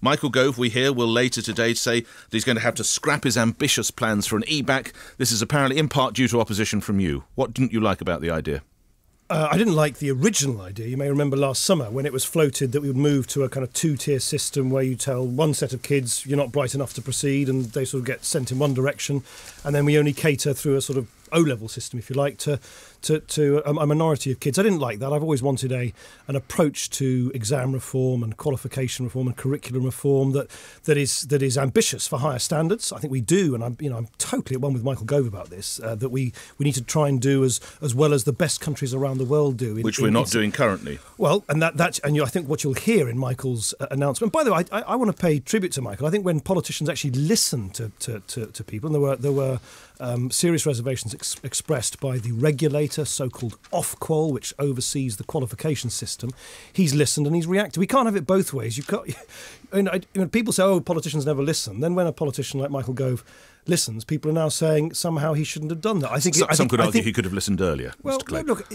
Michael Gove, we hear, will later today say that he's going to have to scrap his ambitious plans for an EBacc. This is apparently in part due to opposition from you. What didn't you like about the idea? I didn't like the original idea. You may remember last summer when it was floated that we would move to a kind of two-tier system where you tell one set of kids you're not bright enough to proceed and they sort of get sent in one direction, and then we only cater through a sort of O-level system, if you like, to a minority of kids. I didn't like that. I've always wanted an approach to exam reform and qualification reform and curriculum reform that is ambitious for higher standards. I think we do, and I'm totally at one with Michael Gove about this. That we need to try and do as well as the best countries around the world do. Which we're not doing currently. Well, and I think what you'll hear in Michael's announcement. By the way, I want to pay tribute to Michael. I think when politicians actually listen to people, and there were serious reservations expressed by the regulator, so-called Ofqual, which oversees the qualification system. He's listened and he's reacted. We can't have it both ways. People say, politicians never listen. Then when a politician like Michael Gove listens, people are now saying somehow he shouldn't have done that. Some could argue he could have listened earlier. Well, Mr. Clegg. Look,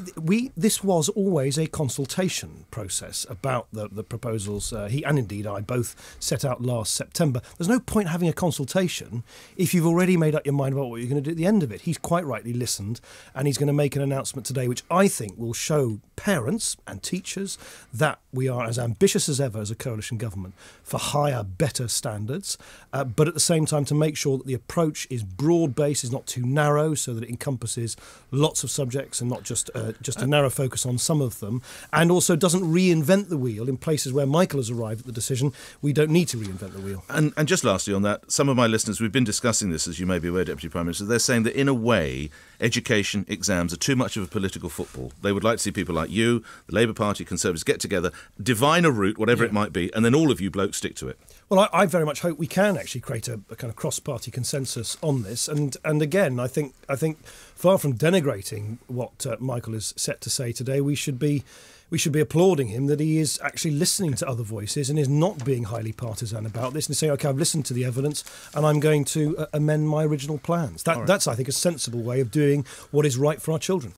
this was always a consultation process about the proposals. He and indeed I both set out last September. There's no point having a consultation if you've already made up your mind about what you're going to do at the end of it. He's quite rightly listened, and he's going to make an announcement today which I think will show parents and teachers that we are as ambitious as ever as a coalition government for higher, better standards, but at the same time to make sure that the approach is broad-based, is not too narrow, so that it encompasses lots of subjects and not just a narrow focus on some of them, and also doesn't reinvent the wheel in places where Michael has arrived at the decision. We don't need to reinvent the wheel. And just lastly on that, some of my listeners, we've been discussing this, as you may be aware, Deputy Prime Minister, they're saying that in a way, education, exams are too much of a political football. They would like to see people like you, the Labour Party, Conservatives, get together, divine a route, whatever it might be, and then all of you blokes stick to it. Well, I very much hope we can actually create a kind of cross-party consensus on this. And again, I think far from denigrating what Michael is set to say today, we should be applauding him that he is actually listening to other voices and is not being highly partisan about this and saying, OK, I've listened to the evidence and I'm going to amend my original plans. That's, I think, a sensible way of doing what is right for our children.